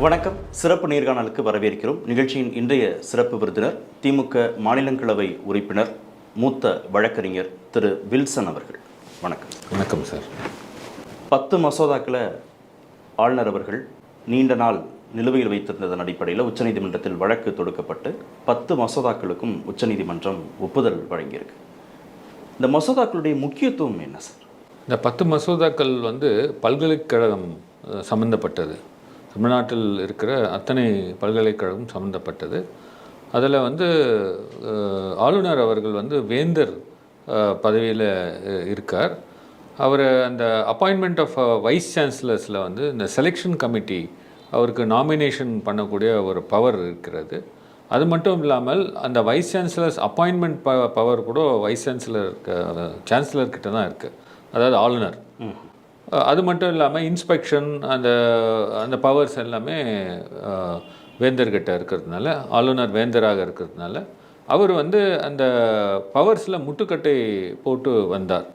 வணக்கம். சிறப்பு நேர்காணலுக்கு வரவேற்கிறோம். நிகழ்ச்சியின் இன்றைய சிறப்பு விருந்தினர் திமுக மாநிலங்களவை உறுப்பினர் மூத்த வழக்கறிஞர் திரு வில்சன் அவர்கள். வணக்கம். வணக்கம் சார். 10 மசோதாக்களை ஆளுநர் அவர்கள் நீண்ட நாள் நிலுவையில் வைத்திருந்ததன் அடிப்படையில் உச்சநீதிமன்றத்தில் வழக்கு தொடுக்கப்பட்டு 10 மசோதாக்களுக்கும் உச்சநீதிமன்றம் ஒப்புதல் வழங்கியிருக்கு. இந்த மசோதாக்களுடைய முக்கியத்துவம் என்ன சார்? இந்த 10 மசோதாக்கள் பல்கலைக்கழகம் சம்மந்தப்பட்டது. தமிழ்நாட்டில் இருக்கிற அத்தனை பல்கலைக்கழகம் சம்மந்தப்பட்டது. அதில் ஆளுநர் அவர்கள் வேந்தர் பதவியில் இருக்கார். அவர் அந்த அப்பாயின்மெண்ட் ஆஃப் வைஸ் சான்சலர்ஸில் இந்த செலெக்ஷன் கமிட்டி அவருக்கு நாமினேஷன் பண்ணக்கூடிய ஒரு பவர் இருக்கிறது. அது மட்டும் இல்லாமல் அந்த வைஸ் சான்சலர்ஸ் அப்பாயின்மெண்ட் பவர் கூட வைஸ் சான்சலர்கிட்ட தான் இருக்குது, அதாவது ஆளுநர். அது மட்டும் இல்லாமல் இன்ஸ்பெக்ஷன் அந்த பவர்ஸ் எல்லாமே வேந்தர்கிட்ட இருக்கிறதுனால, ஆளுநர் வேந்தராக இருக்கிறதுனால அவர் அந்த பவர்ஸில் முட்டுக்கட்டை போட்டு வந்தார்.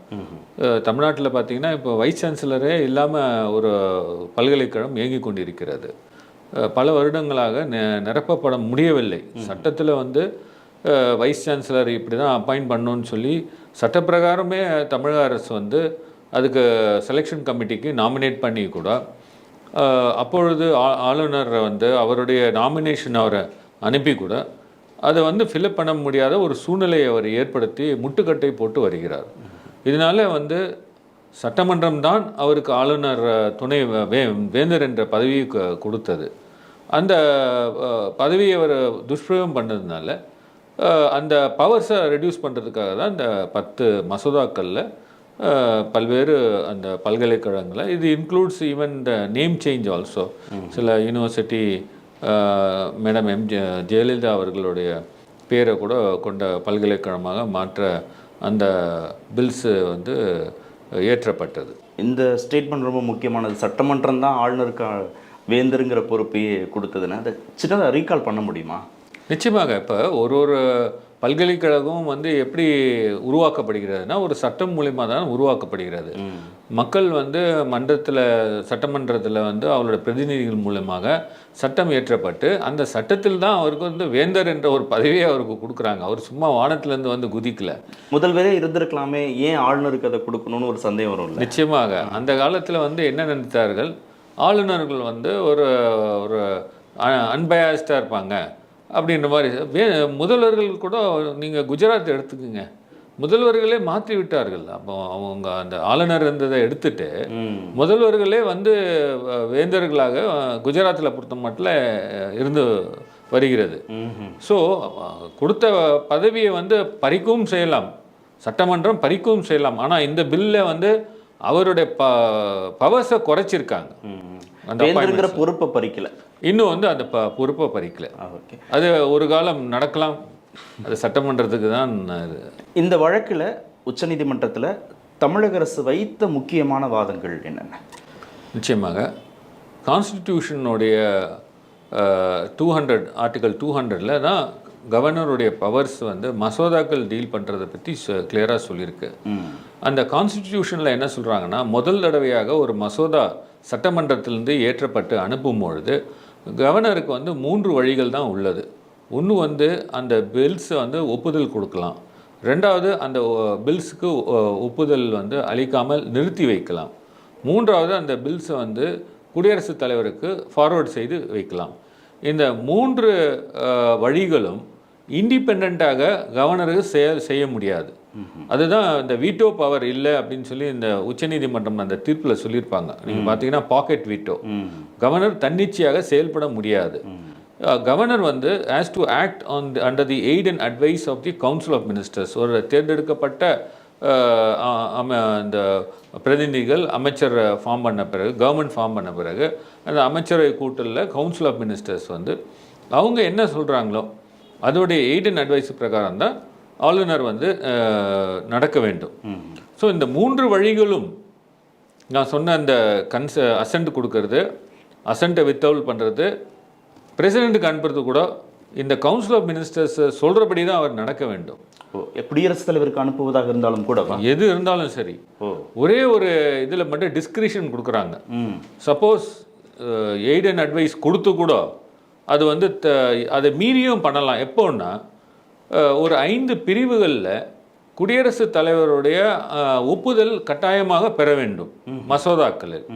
தமிழ்நாட்டில் பார்த்திங்கன்னா இப்போ வைஸ் சான்சலரே இல்லாமல் ஒரு பல்கலைக்கழகம் இயங்கி கொண்டிருக்கிறது. பல வருடங்களாக நிரப்பப்பட முடியவில்லை. சட்டத்தில் வைஸ் சான்சலர் இப்படி தான் அப்பாயிண்ட் பண்ணணுன்னு சொல்லி சட்டப்பிரகாரமே தமிழக அரசு அதுக்கு செலெக்ஷன் கமிட்டிக்கு நாமினேட் பண்ணி கூட அப்பொழுது ஆளுநர் அவருடைய நாமினேஷன் அவரை அனுப்பி கூட அதை ஃபில்அப் பண்ண முடியாத ஒரு சூழ்நிலையை அவர் ஏற்படுத்தி முட்டுக்கட்டை போட்டு வருகிறார். இதனால் சட்டமன்றம் தான் அவருக்கு ஆளுநர் துணை வேந்தர் என்ற பதவியை கொடுத்தது. அந்த பதவியை அவர் துஷ்பிரயோகம் பண்ணதுனால அந்த பவர்ஸை ரெடியூஸ் பண்ணுறதுக்காக தான் இந்த 10 மசோதாக்களில் பல்வேறு அந்த பல்கலைக்கழகங்களில் இது includes even the name change also. சில யூனிவர்சிட்டி மேடம் ஜெயலலிதா அவர்களுடைய பேரை கூட கொண்ட பல்கலைக்கழகமாக மாற்ற அந்த பில்ஸு ஏற்றப்பட்டது. இந்த ஸ்டேட்மெண்ட் ரொம்ப முக்கியமானது. சட்டமன்றம் தான் ஆளுநருக்கு வேந்தருங்கிற பொறுப்பையே கொடுத்ததுன்னா அதை சின்னதாக ரீகால் பண்ண முடியுமா? நிச்சயமாக. இப்போ ஒரு பல்கலைக்கழகம் எப்படி உருவாக்கப்படுகிறதுனா ஒரு சட்டம் மூலிமா தான் உருவாக்கப்படுகிறது. மக்கள் மன்றத்தில் சட்டமன்றத்தில் அவரோட பிரதிநிதிகள் மூலமாக சட்டம் இயற்றப்பட்டு அந்த சட்டத்தில் தான் அவருக்கு வேந்தர் என்ற ஒரு பதவியை அவருக்கு கொடுக்குறாங்க. அவர் சும்மா வானத்திலேருந்து குதிக்கல. முதல்வரே இருந்திருக்கலாமே, ஏன் ஆளுநருக்கு அதை கொடுக்கணும்னு ஒரு சந்தேகம் வரும். நிச்சயமாக. அந்த காலத்தில் என்ன நினைத்தார்கள், ஆளுநர்கள் ஒரு ஒரு அன்பயாஸ்டாக இருப்பாங்க அப்படின்ற மாதிரி. முதல்வர்கள் கூட நீங்கள் குஜராத் எடுத்துக்கோங்க, முதல்வர்களே மாற்றி விட்டார்கள். அப்போ அவங்க அந்த ஆளுநர் இருந்ததை எடுத்துட்டு முதல்வர்களே வேந்தர்களாக குஜராத்தில் பொறுத்த மட்டும் இருந்து வருகிறது. ஸோ கொடுத்த பதவியை பறிக்கவும் செய்யலாம், சட்டமன்றம் பறிக்கவும் செய்யலாம். ஆனால் இந்த பில்ல அவருடைய பவர்ஸை குறைச்சிருக்காங்க. அந்த பொறுப்பை பறிக்கல, இன்னும் அந்த பொறுப்பை பறிக்கல. அது ஒரு காலம் நடக்கலாம், அது சட்டமன்றத்துக்கு தான். இந்த வழக்கில் உச்சநீதிமன்றத்தில் தமிழக அரசு வைத்த முக்கியமான வாதங்கள் என்னென்ன? நிச்சயமாக கான்ஸ்டிடியூஷனுடைய 200 ஆர்டிகல் 200ல் தான் கவர்னருடைய பவர்ஸ் மசோதாக்கள் டீல் பண்ணுறதை பற்றி கிளியராக சொல்லியிருக்கு. அந்த கான்ஸ்டிடியூஷனில் என்ன சொல்கிறாங்கன்னா, முதல் தடவையாக ஒரு மசோதா சட்டமன்றத்திலிருந்து ஏற்றப்பட்டு அனுப்பும் பொழுது கவர்னருக்கு 3 வழிகள் தான் உள்ளது. ஒன்று அந்த பில்ஸை ஒப்புதல் கொடுக்கலாம். ரெண்டாவது அந்த பில்ஸுக்கு ஒப்புதல் அளிக்காமல் நிறுத்தி வைக்கலாம். மூன்றாவது அந்த பில்ஸை குடியரசுத் தலைவருக்கு ஃபார்வர்ட் செய்து வைக்கலாம். இந்த 3 வழிகளும் இண்டிபெண்ட்டாக கவர்னருக்கு செய்ய முடியாது. அதுதான் இந்த வீட்டோ பவர் இல்லை அப்படின்னு சொல்லி இந்த உச்சநீதிமன்றம் அந்த தீர்ப்பில் சொல்லியிருப்பாங்க. நீங்கள் பார்த்தீங்கன்னா பாக்கெட் வீட்டோ, கவர்னர் தன்னிச்சையாக செயல்பட முடியாது. Governor has to act under the aid and advice of the council of ministers. ஒரு தேர்ந்தெடுக்கப்பட்ட இந்த பிரதிநிதிகள் அமைச்சர் ஃபார்ம் பண்ண பிறகு, கவர்மெண்ட் ஃபார்ம் பண்ண பிறகு அந்த அமைச்சரவை கூட்டலில் கவுன்சில் ஆஃப் மினிஸ்டர்ஸ் அவங்க என்ன சொல்கிறாங்களோ அதோடைய எய்ட் அண்ட் அட்வைஸ் பிரகாரம் தான் ஆளுநர் நடக்க வேண்டும். ஸோ இந்த 3 வழிகளும் நான் சொன்ன அந்த அசென்ட் கொடுக்கறது, அசென்ட்டை வித்ஹோல்ட் பண்ணுறது, பிரசிடெண்ட்டுக்கு அனுப்புறது கூட இந்த கவுன்சில் ஆஃப் மினிஸ்டர்ஸ் சொல்கிறபடி தான் அவர் நடக்க வேண்டும். குடியரசுத் தலைவருக்கு அனுப்புவதாக இருந்தாலும் கூட எது இருந்தாலும் சரி, ஒரே ஒரு இதில் மட்டும் டிஸ்கிரிஷன் கொடுக்குறாங்க. சப்போஸ் எய்ட் அண்ட் அட்வைஸ் கொடுத்து கூட அது வந்து அதை மீறியும் பண்ணலாம். எப்போன்னா ஒரு 5 பிரிவுகளில் குடியரசுத் தலைவருடைய ஒப்புதல் கட்டாயமாக பெற வேண்டும் மசோதாக்களில்.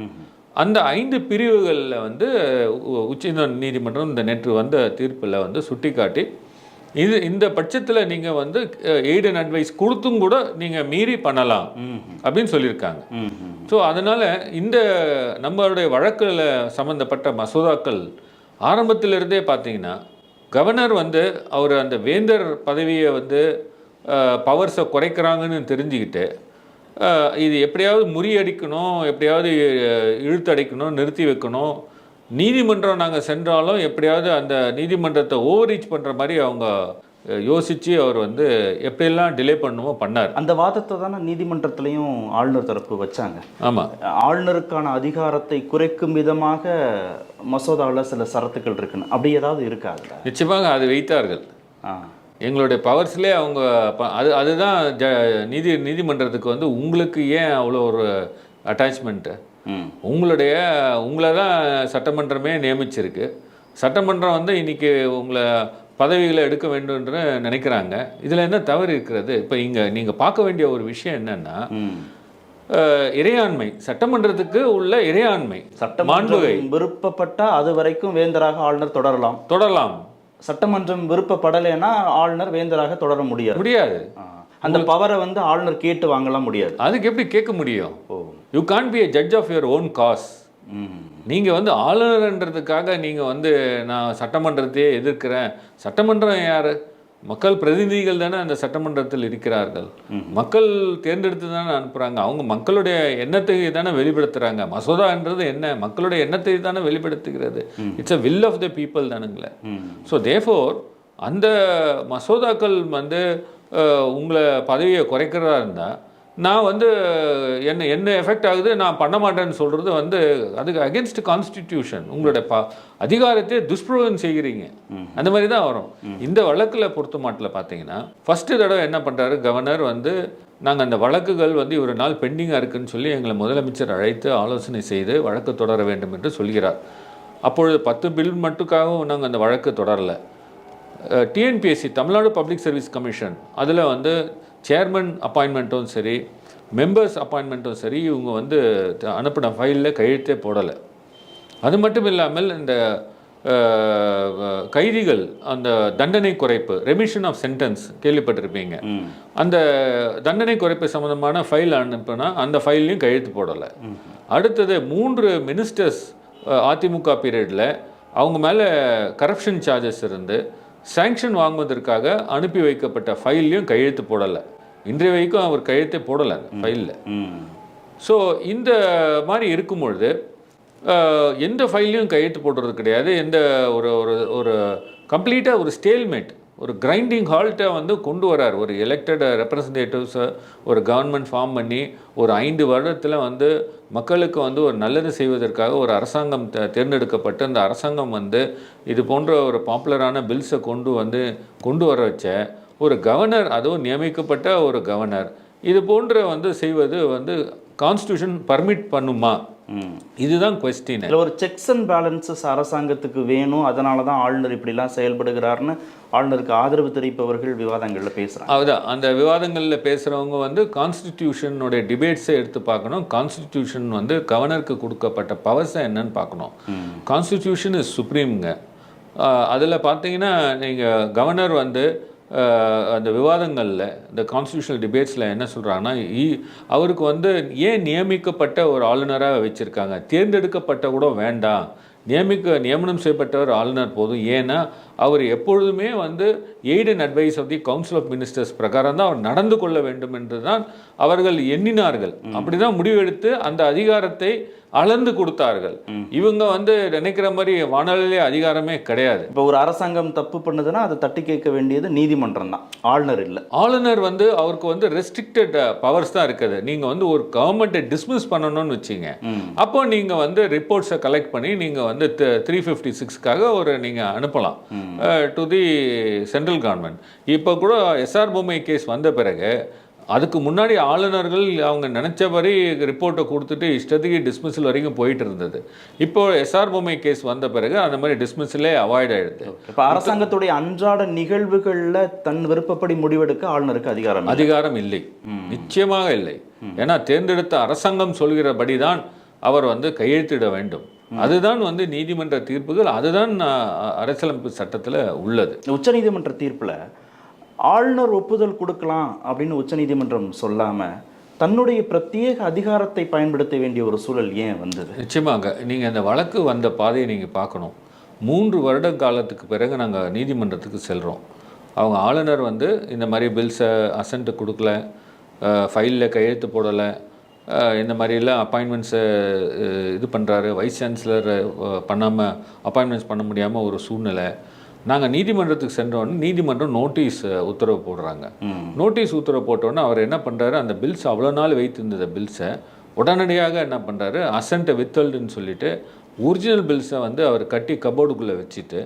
அந்த 5 பிரிவுகளில் வந்து உச்ச நீதிமன்றம் இந்த நேற்று வந்த தீர்ப்பில் வந்து சுட்டிக்காட்டி இந்த பட்சத்தில் நீங்கள் வந்து எய்ட் அண்ட் அட்வைஸ் கொடுத்தும் கூட நீங்கள் மீறி பண்ணலாம் அப்படின்னு சொல்லியிருக்காங்க. ஸோ அதனால் இந்த நம்மளுடைய வழக்கில் சம்மந்தப்பட்ட மசோதாக்கள் ஆரம்பத்திலிருந்தே பார்த்தீங்கன்னா கவர்னர் வந்து அவர் அந்த வேந்தர் பதவியை வந்து பவர்ஸை குறைக்கிறாங்கன்னு தெரிஞ்சுக்கிட்டு இது எப்படியாவது முறியடிக்கணும், எப்படியாவது இழுத்தடிக்கணும், நிறுத்தி வைக்கணும், நீதிமன்றம் நாங்கள் சென்றாலும் எப்படியாவது அந்த நீதிமன்றத்தை ஓவர் ரீச் பண்ணுற மாதிரி அவங்க யோசித்து அவர் வந்து எப்படியெல்லாம் டிலே பண்ணுமோ பண்ணார். அந்த வாதத்தை தானே நீதிமன்றத்திலையும் ஆளுநர் தரப்பு வச்சாங்க. ஆமாம், ஆளுநருக்கான அதிகாரத்தை குறைக்கும் விதமாக மசோதாவில் சில சரத்துக்கள் இருக்குன்னு அப்படி ஏதாவது இருக்காது? நிச்சயமாக அது வைத்தார்கள். எங்களுடைய பவர்ஸ்லேயே அவங்க அதுதான் நீதிமன்றத்துக்கு வந்து உங்களுக்கு ஏன் அவ்வளோ ஒரு அட்டாச்மெண்ட்டு, உங்களை தான் சட்டமன்றமே நியமிச்சிருக்கு, சட்டமன்றம் வந்து இன்றைக்கி உங்களை பதவிகளை எடுக்க வேண்டும்னு நினைக்கிறாங்க, இதில் என்ன தவறு இருக்கிறது? இப்போ இங்கே நீங்கள் பார்க்க வேண்டிய ஒரு விஷயம் என்னென்னா இறையாண்மை, சட்டமன்றத்துக்கு உள்ள இறையாண்மை. சட்டமன்றம் விருப்பப்பட்டால் அது வரைக்கும் வேந்தராக ஆளுநர் தொடரலாம். சட்டமன்றம் விருப்பப்படலைன்னா ஆளுநர் வேந்தராக தொடர முடியாது. அந்த பவரை வந்து ஆளுநர் கேட்டு வாங்கலாம் முடியாது. அதுக்கு எப்படி கேட்க முடியும்? You can't be a judge of your own cause. நீங்கள் வந்து ஆளுநர்ன்றதுக்காக நீங்கள் வந்து நான் சட்டமன்றத்தையே எதிர்க்கிறேன். சட்டமன்றம் யார்? மக்கள் பிரதிநிதிகள் தானே அந்த சட்டமன்றத்தில் இருக்கிறார்கள். மக்கள் தேர்ந்தெடுத்து தானே அனுப்புகிறாங்க. அவங்க மக்களுடைய எண்ணத்தை தானே வெளிப்படுத்துகிறாங்க. மசோதான்றது என்ன? மக்களுடைய எண்ணத்தை தானே வெளிப்படுத்துகிறது. It's a will of the people தானுங்களே. ஸோ தேர்ஃபோர் அந்த மசோதாக்கள் வந்து உங்களை பதவியை குறைக்கிறதா இருந்தால் நான் வந்து என்ன எஃபெக்ட் ஆகுது, நான் பண்ண மாட்டேன்னு சொல்கிறது வந்து அதுக்கு அகென்ஸ்ட் கான்ஸ்டிடியூஷன். உங்களுடைய அதிகாரத்தை துஷ்பிரயோகம் செய்கிறீங்க. அந்த மாதிரி தான் வரும். இந்த வழக்கில் பொறுத்த மாட்டில் பார்த்தீங்கன்னா ஃபஸ்ட்டு தடவை என்ன பண்ணுறாரு கவர்னர் வந்து நாங்கள் அந்த வழக்குகள் வந்து ஒரு நாள் பெண்டிங்காக இருக்குதுன்னு சொல்லி எங்களை முதலமைச்சர் அழைத்து ஆலோசனை செய்து வழக்கு தொடர வேண்டும் என்று சொல்கிறார். அப்பொழுது 10 பில் மட்டுக்காகவும் நாங்கள் அந்த வழக்கு தொடரலை. TNPSC Tamil Nadu public service commission அதில் வந்து சேர்மன் அப்பாயின்மெண்ட்டும் சரி, மெம்பர்ஸ் அப்பாயின்மெண்ட்டும் சரி, இவங்க வந்து அனுப்பின ஃபைலில் கையெழுத்தே போடலை. அது மட்டும் இல்லாமல் இந்த கைதிகள் அந்த தண்டனை குறைப்பு, ரெமிஷன் ஆஃப் சென்டென்ஸ் கேள்விப்பட்டிருப்பீங்க, அந்த தண்டனை குறைப்பு சம்மந்தமான ஃபைல் அனுப்புனா அந்த ஃபைல்லையும் கையெழுத்து போடலை. அடுத்தது 3 மினிஸ்டர்ஸ் அதிமுக பீரியடில் அவங்க மேலே கரப்ஷன் சார்ஜஸ் இருந்து சாங்ஷன் வாங்குவதற்காக அனுப்பி வைக்கப்பட்ட ஃபைல்லையும் கையெழுத்து போடலை. இன்றைய வரைக்கும் அவர் கையெழுத்தே போடலை அந்த ஃபைலில். ஸோ இந்த மாதிரி இருக்கும்பொழுது எந்த ஃபைல்லையும் கையெழுத்து போடுறது கிடையாது. எந்த ஒரு கம்ப்ளீட்டாக ஒரு ஸ்டேல்மேட், ஒரு கிரைண்டிங் ஹால்ட்டை வந்து கொண்டு வரார். ஒரு எலெக்டட் ரெப்ரசன்டேட்டிவ்ஸை ஒரு கவர்மெண்ட் ஃபார்ம் பண்ணி ஒரு 5 வருடத்தில் வந்து மக்களுக்கு வந்து ஒரு நல்லது செய்வதற்காக ஒரு அரசாங்கம் தேர்ந்தெடுக்கப்பட்டு அந்த அரசாங்கம் வந்து இது போன்ற ஒரு பாப்புலரான பில்ஸை கொண்டு வர வச்ச ஒரு கவர்னர், அதுவும் நியமிக்கப்பட்ட ஒரு கவர்னர், இது போன்ற வந்து செய்வது வந்து கான்ஸ்டியூஷன் பர்மிட் பண்ணுமா? இதுதான் கொஸ்டின். ஒரு செக்ஸ் அண்ட் பேலன்சஸ் அரசாங்கத்துக்கு வேணும், அதனால தான் ஆளுநர் இப்படிலாம் செயல்படுகிறாருன்னு ஆளுநருக்கு ஆதரவு தெரிவிப்பவர்கள் விவாதங்களில் பேசுகிறாங்க. அதுதான் அந்த விவாதங்களில் பேசுகிறவங்க வந்து கான்ஸ்டிடியூஷனுடைய டிபேட்ஸை எடுத்து பார்க்கணும். கான்ஸ்டிடியூஷன் வந்து கவர்னருக்கு கொடுக்கப்பட்ட பவர்ஸை என்னன்னு பார்க்கணும். கான்ஸ்டிடியூஷன் இஸ் சுப்ரீம்ங்க. அதில் பார்த்தீங்கன்னா நீங்கள் கவர்னர் வந்து அந்த விவாதங்களில் இந்த கான்ஸ்டியூஷனல் டிபேட்ஸில் என்ன சொல்கிறாங்கன்னா அவருக்கு வந்து ஏன் நியமிக்கப்பட்ட ஒரு ஆளுநராக வச்சுருக்காங்க, தேர்ந்தெடுக்கப்பட்ட கூட வேண்டாம், நியமனம் செய்யப்பட்டவர் ஆளுநர் போதும். ஏன்னா அவர் எப்பொழுதுமே வந்து aid and advice of the council of ministers பிரகாரம் தான் அவர் நடந்து கொள்ள வேண்டும் என்று தான் அவர்கள் எண்ணினார்கள். அப்படி தான் முடிவெடுத்து அந்த அதிகாரத்தை அளந்து கொடுத்தார்கள். இவங்க வந்து நினைக்கிற மாதிரி வானொலியிலே அதிகாரமே கிடையாது. இப்போ ஒரு அரசாங்கம் தப்பு பண்ணுதுன்னா அதை தட்டி கேட்க வேண்டியது நீதிமன்றம் தான், ஆளுநர் இல்லை. ஆளுநர் வந்து அவருக்கு வந்து ரெஸ்ட்ரிக்டட் பவர்ஸ் தான் இருக்குது. நீங்கள் வந்து ஒரு கவர்மெண்ட்டை டிஸ்மிஸ் பண்ணணும்னு வச்சிங்க, அப்போ நீங்கள் வந்து ரிப்போர்ட்ஸை கலெக்ட் பண்ணி நீங்கள் வந்து 356க்காக ஒரு நீங்கள் அனுப்பலாம் டு தி சென்ட்ரல் கவர்மெண்ட். இப்போ கூட எஸ்ஆர் பொம்மை கேஸ் வந்த பிறகு அதுக்கு முன்னாடி ஆளுநர்கள் அவங்க நினச்சபடி ரிப்போர்ட்டை கொடுத்துட்டு இஷ்டத்துக்கு டிஸ்மிஸல் வரைக்கும் போயிட்டு இருந்தது. இப்போ எஸ்ஆர் பொம்மை கேஸ் வந்த பிறகு அந்த மாதிரி டிஸ்மிஸலே அவாய்ட் ஆயிடுது. இப்போ அரசாங்கத்துடைய அன்றாட நிகழ்வுகளில் தன் விருப்பப்படி முடிவெடுக்க ஆளுநருக்கு அதிகாரம் இல்லை, நிச்சயமாக இல்லை. ஏன்னா தேர்ந்தெடுத்த அரசாங்கம் சொல்கிறபடி தான் அவர் வந்து கையெழுத்திட வேண்டும். அதுதான் வந்து நீதிமன்ற தீர்ப்புகள், அதுதான் அரசியலமைப்பு சட்டத்தில் உள்ளது. உச்சநீதிமன்ற தீர்ப்பில் ஆளுநர் ஒப்புதல் கொடுக்கலாம் அப்படின்னு உச்சநீதிமன்றம் சொல்லாமல் தன்னுடைய பிரத்யேக அதிகாரத்தை பயன்படுத்த வேண்டிய ஒரு சூழல் ஏன் வந்தது? நிச்சயமாக நீங்கள் அந்த வழக்கு வந்த பாதையை நீங்கள் பார்க்கணும். 3 வருட காலத்துக்கு பிறகு நாங்கள் நீதிமன்றத்துக்கு செல்கிறோம். அவங்க ஆளுநர் வந்து இந்த மாதிரி பில்ஸை அசன்ட்டு கொடுக்கல, ஃபைலில் கையெழுத்து போடலை, இந்த மாதிரிலாம் அப்பாயின்மெண்ட்ஸை இது பண்ணுறாரு, வைஸ் சான்சலர் பண்ணாமல் அப்பாயின்மெண்ட்ஸ் பண்ண முடியாமல் ஒரு சூழ்நிலை. நாங்கள் நீதிமன்றத்துக்கு சென்றோடனே நீதிமன்றம் நோட்டீஸ் உத்தரவு போடுறாங்க. நோட்டீஸ் உத்தரவு போட்டோன்னே அவர் என்ன பண்ணுறாரு, அந்த பில்ஸ் அவ்வளோ நாள் வைத்திருந்த பில்ஸை உடனடியாக என்ன பண்ணுறாரு, அசன்ட்டை வித்தல்டுன்னு சொல்லிட்டு ஒரிஜினல் பில்ஸை வந்து அவர் கட்டி கபோர்டுக்குள்ளே வச்சுட்டு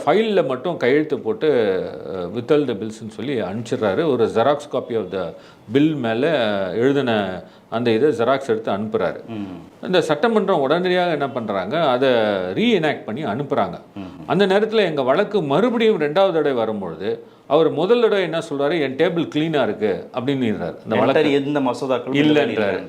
ஃபைலில் மட்டும் கையெழுத்து போட்டு வித்தல்டு பில்ஸ்ன்னு சொல்லி அனுப்பிச்சிடுறாரு. ஒரு xerox copy of the bill மேலே எழுதின அந்த இதை ஜெராக்ஸ் எடுத்து அனுப்புகிறாரு. இந்த சட்டமன்றம் உடனடியாக என்ன பண்ணுறாங்க, அதை ரீஎனாக்ட் பண்ணி அனுப்புகிறாங்க. அந்த நேரத்தில் எங்கள் வழக்கு மறுபடியும் 2வது தடவை வரும்பொழுது அவர் முதல் தடவை என்ன சொல்கிறாரு, என் டேபிள் க்ளீனாக இருக்குது அப்படின்னுறாரு. இந்த வழக்கு எந்த மசோதாக்கள் இல்லைன்றாரு.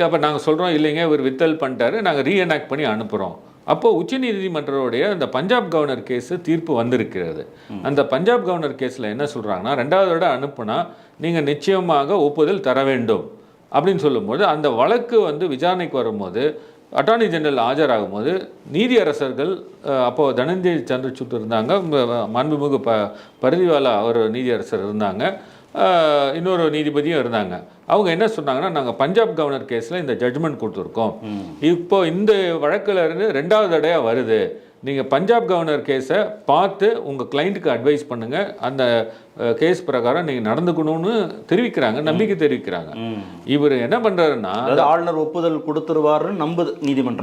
அப்போ நாங்கள் சொல்கிறோம் இல்லைங்க இவர் வித்தல் பண்ணிட்டாரு, நாங்கள் ரீஎனாக்ட் பண்ணி அனுப்புகிறோம். அப்போது உச்சநீதிமன்றத்துடைய அந்த பஞ்சாப் கவர்னர் கேஸு தீர்ப்பு வந்திருக்கிறது. அந்த பஞ்சாப் கவர்னர் கேஸில் என்ன சொல்கிறாங்கன்னா, 2வது தடவை அனுப்புனா நீங்கள் நிச்சயமாக ஒப்புதல் தர வேண்டும் அப்படின்னு சொல்லும்போது, அந்த வழக்கு வந்து விசாரணைக்கு வரும்போது அட்டார்னி ஜெனரல் ஆஜராகும் போது நீதியரசர்கள் அப்போது தனஞ்சய் சந்திரசூட் இருந்தாங்க, மாண்புமிகு பரிதிவாலா அவர் நீதியரசர் இருந்தாங்க, இன்னொரு நீதிபதியும் இருந்தாங்க. அவங்க என்ன சொன்னாங்கன்னா, நாங்கள் பஞ்சாப் கவர்னர் கேஸில் இந்த ஜட்ஜ்மெண்ட் கொடுத்துருக்கோம், இப்போ இந்த வழக்கில் இருந்து 2வது தடையாக வருது, நீங்கள் பஞ்சாப் கவர்னர் கேஸை பார்த்து உங்கள் கிளைண்ட்டுக்கு அட்வைஸ் பண்ணுங்கள், அந்த கேஸ் பிரகாரம் நீங்கள் நடந்துக்கணும்னு தெரிவிக்கிறாங்க, நம்பிக்கை தெரிவிக்கிறாங்க. இவர் என்ன பண்ணுறாருன்னா, ஆளுநர் ஒப்புதல் கொடுத்துருவாருன்னு நம்புது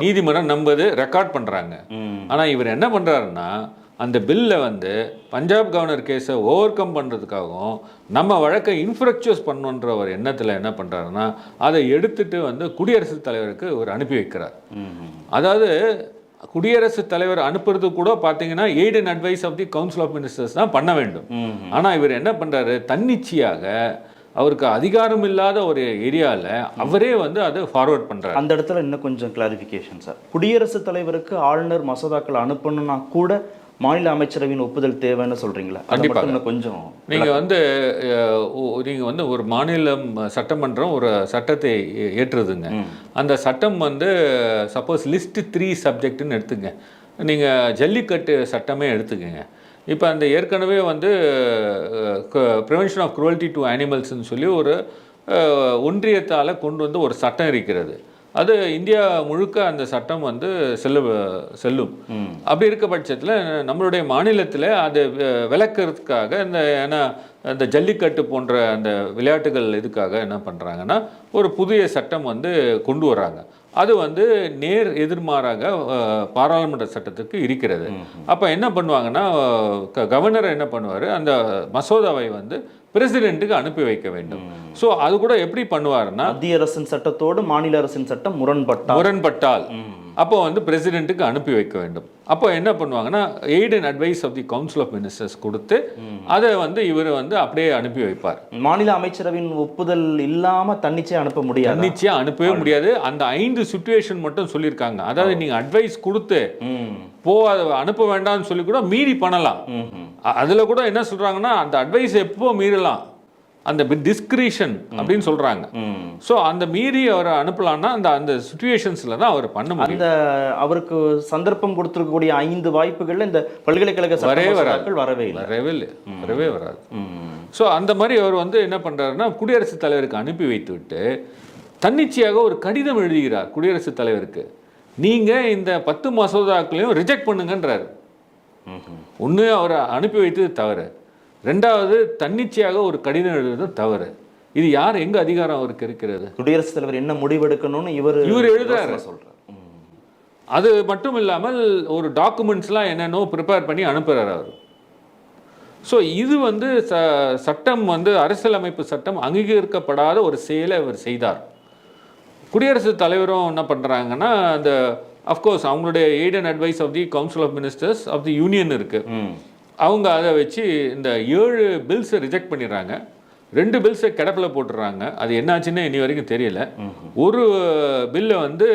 நீதிமன்றம் நம்புது, ரெக்கார்ட் பண்ணுறாங்க. ஆனால் இவர் என்ன பண்ணுறாருன்னா, அந்த பில்லை வந்து பஞ்சாப் கவர்னர் கேஸை ஓவர் கம் பண்ணுறதுக்காகவும் நம்ம வழக்கை இன்ஃப்ரக்சுவஸ் பண்ணுன்ற ஒரு எண்ணத்தில் என்ன பண்ணுறாருன்னா, அதை எடுத்துட்டு வந்து குடியரசுத் தலைவருக்கு ஒரு அனுப்பி வைக்கிறார். அதாவது குடியரசுத் தலைவர் அனுப்புறது கூட பார்த்தீங்கன்னா aid and advice of the council of ministers தான் பண்ண வேண்டும். ஆனால் இவர் என்ன பண்ணுறாரு, தன்னிச்சையாக அவருக்கு அதிகாரம் இல்லாத ஒரு ஏரியாவில் அவரே வந்து அதை ஃபார்வர்ட் பண்ணுறாரு. அந்த இடத்துல இன்னும் கொஞ்சம் கிளாரிஃபிகேஷன் சார். குடியரசுத் தலைவருக்கு ஆளுநர் மசோதாக்கள் அனுப்பணும்னா கூட மாநில அமைச்சரவையின் ஒப்புதல் தேவைன்னு சொல்கிறீங்களா? கண்டிப்பாக. கொஞ்சம் நீங்கள் வந்து ஒரு மாநிலம் சட்டமன்றம் ஒரு சட்டத்தை ஏற்றுதுங்க. அந்த சட்டம் வந்து சப்போஸ் லிஸ்ட் 3 சப்ஜெக்ட்னு எடுத்துங்க, நீங்கள் ஜல்லிக்கட்டு சட்டமே எடுத்துக்கங்க. இப்போ அந்த ஏற்கனவே வந்து ப்ரிவென்ஷன் ஆஃப் குரூவல்டி டு அனிமல்ஸ்ன்னு சொல்லி ஒரு ஒன்றியத்தால் கொண்டு வந்து ஒரு சட்டம் இருக்கிறது. அது இந்தியா முழுக்க அந்த சட்டம் வந்து செல்லும். அப்படி இருக்க பட்சத்தில் நம்மளுடைய மாநிலத்தில் அதை விளக்கிறதுக்காக இந்த ஜல்லிக்கட்டு போன்ற அந்த விளையாட்டுகள் இதுக்காக என்ன பண்ணுறாங்கன்னா, ஒரு புதிய சட்டம் வந்து கொண்டு வராங்க. அது வந்து நேர் எதிர்மாறாக பாராளுமன்ற சட்டத்துக்கு இருக்கிறது. அப்போ என்ன பண்ணுவாங்கன்னா, கவர்னர் என்ன பண்ணுவார், அந்த மசோதாவை வந்து பிரசிடென்ட்டுக்கு அனுப்பி வைக்க வேண்டும். ஸோ அது கூட எப்படி பண்ணுவாருன்னா, மத்திய அரசின் சட்டத்தோடு மாநில அரசின் சட்டம் முரண்பட்டால் அப்போ வந்து பிரசிடென்ட்டுக்கு அனுப்பி வைக்க வேண்டும். அப்போ என்ன பண்ணுவாங்கன்னா, aid and advice of the council of ministers கொடுத்து அதை வந்து இவர் வந்து அப்படியே அனுப்பி வைப்பார். மாநில அமைச்சரவின் ஒப்புதல் இல்லாமல் தன்னிச்சையாக அனுப்ப முடியாது. தன்னிச்சையாக அனுப்பவே முடியாது. அந்த 5 சிச்சுவேஷன் மட்டும் சொல்லியிருக்காங்க. அதாவது நீங்கள் அட்வைஸ் கொடுத்து அதை அனுப்ப வேண்டாம்னு சொல்லி கூட மீறி பண்ணலாம். அதில் கூட என்ன சொல்கிறாங்கன்னா, அந்த அட்வைஸ் எப்போ மீறலாம், அந்த டிஸ்கிரிஷன் அப்படின்னு சொல்கிறாங்க. ஸோ அந்த மீறி அவரை அனுப்பலான்னா அந்த சுச்சுவேஷன்ஸில் தான் அவர் பண்ண முடியும். அந்த அவருக்கு சந்தர்ப்பம் கொடுத்துருக்கக்கூடிய 5 வாய்ப்புகளில் இந்த பல்கலைக்கழக வரவே வராது. ஸோ அந்த மாதிரி அவர் வந்து என்ன பண்ணுறாருன்னா, குடியரசுத் தலைவருக்கு அனுப்பி வைத்து விட்டு தன்னிச்சையாக ஒரு கடிதம் எழுதுகிறார் குடியரசுத் தலைவருக்கு. நீங்கள் இந்த 10 மசோதாக்களையும் ரிஜெக்ட் பண்ணுங்கன்றார். ஒன்று அவரை அனுப்பி வைத்தது தவறு, 2வது தன்னிச்சையாக ஒரு கடிதம் எழுதுறது தவறு. இது யார் எங்க அதிகாரம் அவருக்கு இருக்கிறது? குடியரசுத் தலைவர் என்ன முடிவெடுக்கணும்னு இவர் எழுதுறாரு சொல்றாரு. அது மட்டும் இல்லாமல் ஒரு டாக்குமெண்ட்ஸ்லாம் என்னென்னோ ப்ரிப்பேர் பண்ணி அனுப்புறாரு அவர். ஸோ இது வந்து சட்டம் வந்து அரசியலமைப்பு சட்டம் அங்கீகரிக்கப்படாத ஒரு செயலை அவர் செய்தார். குடியரசுத் தலைவரும் என்ன பண்ணுறாங்கன்னா, அந்த அஃப்கோர்ஸ் அவங்களுடைய aid and advice of the council of ministers of the union இருக்குது. அவங்க அதை வச்சு இந்த 7 பில்ஸை ரிஜெக்ட் பண்ணிடுறாங்க. 2 பில்ஸை கிடப்பில் போட்டுடுறாங்க. அது என்னாச்சுன்னு இனி வரைக்கும் தெரியல. ஒரு பில்லை வந்து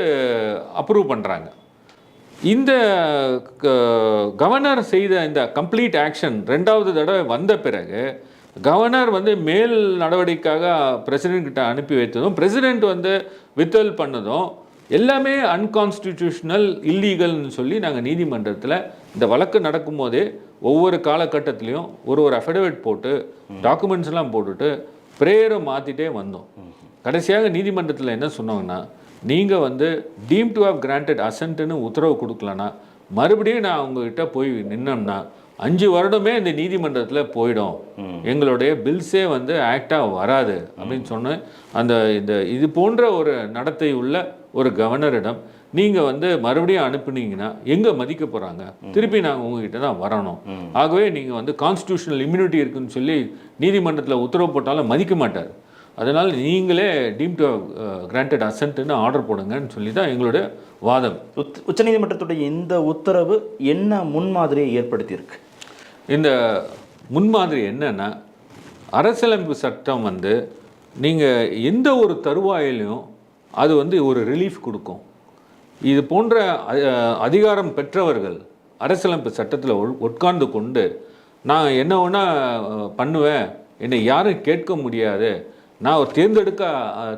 அப்ரூவ் பண்ணுறாங்க. இந்த கவர்னர் செய்த இந்த கம்ப்ளீட் ஆக்ஷன் 2வது தடவை வந்த பிறகு கவர்னர் வந்து மேல் நடவடிக்கைக்காக பிரசிடென்ட் கிட்ட அனுப்பி வைத்ததும், பிரசிடென்ட் வந்து வித்ஹெல்ட் பண்ணதும் எல்லாமே அன்கான்ஸ்டிடியூஷனல், இல்லீகல்னு சொல்லி நாங்கள் நீதிமன்றத்தில் இந்த வழக்கு நடக்கும்போதே ஒவ்வொரு காலகட்டத்திலையும் ஒரு அஃபிடவிட் போட்டு டாக்குமெண்ட்ஸ்லாம் போட்டுட்டு ப்ரேயரை மாற்றிட்டே வந்தோம். கடைசியாக நீதிமன்றத்தில் என்ன சொன்னாங்கன்னா, நீங்கள் வந்து டீம் டு ஹவ் கிராண்டட் அசன்ட்னு உத்தரவு கொடுக்கலன்னா மறுபடியும் நான் உங்ககிட்ட போய் நின்னோம்னா 5 வருடமே இந்த நீதிமன்றத்தில் போயிடும், எங்களுடைய பில்ஸே வந்து ஆக்டாக வராது அப்படின்னு சொன்னேன். இது போன்ற ஒரு நடத்தை உள்ள ஒரு கவர்னரிடம் நீங்கள் வந்து மறுபடியும் அனுப்புனீங்கன்னா எங்கே மதிக்க போகிறாங்க? திருப்பி நாங்கள் உங்ககிட்ட தான் வரணும். ஆகவே நீங்கள் வந்து கான்ஸ்டியூஷனல் இம்யூனிட்டி இருக்குன்னு சொல்லி நீதிமன்றத்தில் உத்தரவு போட்டாலும் மதிக்க மாட்டார். அதனால் நீங்களே டீம் டு கிராண்டட் அசன்ட்னு ஆர்டர் போடுங்கன்னு சொல்லி தான் எங்களுடைய வாதம். உச்சநீதிமன்றத்துடைய இந்த உத்தரவு என்ன முன்மாதிரியை ஏற்படுத்தியிருக்கு? இந்த முன்மாதிரி என்னன்னா, அரசியலமைப்பு சட்டம் வந்து நீங்கள் எந்த ஒரு தருவாயிலையும் அது வந்து ஒரு ரிலீஃப் கொடுக்கும். இது போன்ற அதிகாரம் பெற்றவர்கள் அரசியலமைப்பு சட்டத்தில் உட்கார்ந்து கொண்டு நான் என்ன வேணால் பண்ணுவேன், என்னை யாரும் கேட்க முடியாது, நான் ஒரு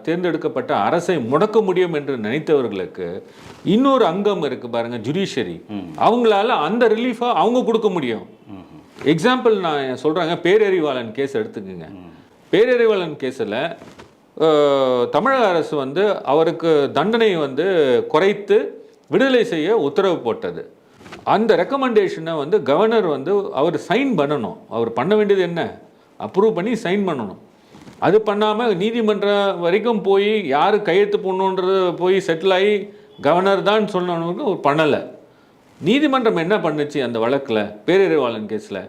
தேர்ந்தெடுக்கப்பட்ட அரசை முடக்க முடியும் என்று நினைத்தவர்களுக்கு இன்னொரு அங்கம் இருக்குது பாருங்கள், ஜுடிஷியரி. அவங்களால அந்த ரிலீஃபை அவங்க கொடுக்க முடியும். எக்ஸாம்பிள் நான் சொல்கிறாங்க, பேரறிவாளன் கேஸ் எடுத்துக்கோங்க. பேரறிவாளன் கேஸில் தமிழக அரசு வந்து அவருக்கு தண்டனை வந்து குறைத்து விடுதலை செய்ய உத்தரவு போட்டது. அந்த ரெக்கமெண்டேஷனை வந்து கவர்னர் வந்து அவர் சைன் பண்ணணும். அவர் பண்ண வேண்டியது என்ன? அப்ரூவ் பண்ணி சைன் பண்ணணும். அது பண்ணாமல் நீதிமன்றம் வரைக்கும் போய் யார் கையெழுத்து போடணுன்றது போய் செட்டில் ஆகி கவர்னர் தான் சொல்லணும்னு அவர் பண்ணலை. நீதிமன்றம் என்ன பண்ணுச்சு அந்த வழக்கில், பேரறிவாளன் கேஸில்?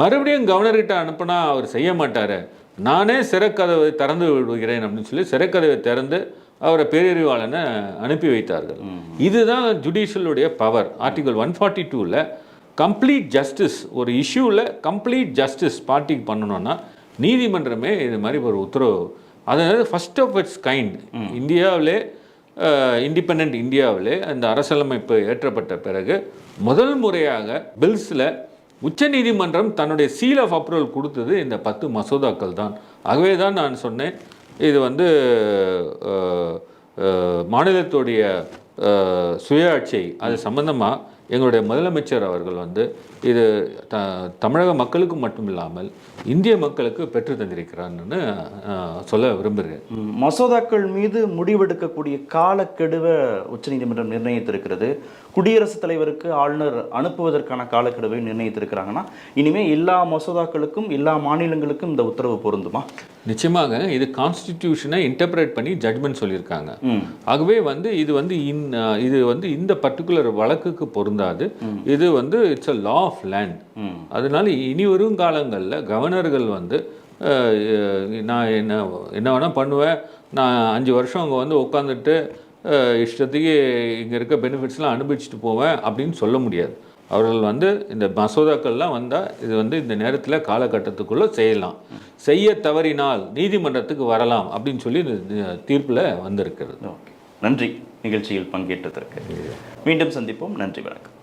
மறுபடியும் கவர்னர்கிட்ட அனுப்புனா அவர் செய்ய மாட்டார், நானே சிறைக்கதவை திறந்து விடுகிறேன் அப்படின்னு சொல்லி சிறைக்கதவை திறந்து அவரை பேரறிவாளனை அனுப்பி வைத்தார்கள். இதுதான் ஜுடிஷியலுடைய பவர். ஆர்டிகல் 142ல் கம்ப்ளீட் ஜஸ்டிஸ், ஒரு இஷ்யூவில் கம்ப்ளீட் ஜஸ்டிஸ் பார்ட்டிக்கு பண்ணணும்னா நீதிமன்றமே இது மாதிரி ஒரு உத்தரவு, அதாவது ஃபர்ஸ்ட் ஆஃப் இட்ஸ் கைண்ட் இந்தியாவிலே, இண்டிபெண்ட் இந்தியாவிலே அந்த அரசியலமைப்பு ஏற்றப்பட்ட பிறகு முதல் முறையாக பில்ஸில் உச்சநீதிமன்றம் தன்னுடைய சீல் ஆஃப் அப்ரூவல் கொடுத்தது இந்த 10 மசோதாக்கள் தான். ஆகவே தான் நான் சொன்னேன், இது வந்து மாநிலத்துடைய சுயாட்சி அது சம்பந்தமாக எங்களுடைய முதலமைச்சர் அவர்கள் வந்து இது தமிழக மக்களுக்கு மட்டும் இல்லாமல் இந்திய மக்களுக்கு பெற்று தந்திருக்கிறான்னு சொல்ல விரும்புகிறேன். மசோதாக்கள் மீது முடிவெடுக்கக்கூடிய காலக்கெடுவை உச்சநீதிமன்றம் நிர்ணயித்திருக்கிறது. குடியரசுத் தலைவருக்கு ஆளுநர் அனுப்புவதற்கான காலக்கெடுவை நிர்ணயித்திருக்கிறாங்கன்னா இனிமேல் எல்லா மசோதாக்களுக்கும் எல்லா மாநிலங்களுக்கும் இந்த உத்தரவு பொருந்துமா? நிச்சயமாக இது கான்ஸ்டிடியூஷனை இன்டர்பிரேட் பண்ணி ஜட்மெண்ட் சொல்லியிருக்காங்க. ஆகவே வந்து இது வந்து இந்த பர்டிகுலர் வழக்குக்கு பொருந்தாது. இது வந்து it's a law of land. அதனால இனி வரும் காலங்களில் கவர்னர்கள் வந்து நான் என்ன வேணால் பண்ணுவேன், நான் 5 வருஷம் அங்கே வந்து உட்காந்துட்டு இஷ்டத்துக்கு இங்கே இருக்க பெனிஃபிட்ஸ்லாம் அனுபவிச்சுட்டு போவேன் அப்படின்னு சொல்ல முடியாது. அவர்கள் வந்து இந்த மசோதாக்கள்லாம் வந்தால் இது வந்து இந்த நேரத்தில் காலகட்டத்துக்குள்ளே செய்யலாம், செய்ய தவறினால் நீதிமன்றத்துக்கு வரலாம் அப்படின்னு சொல்லி இந்த தீர்ப்பில் வந்திருக்கிறது. நன்றி நிகழ்ச்சியில் பங்கேற்றதற்கு. மீண்டும் சந்திப்போம். நன்றி, வணக்கம்.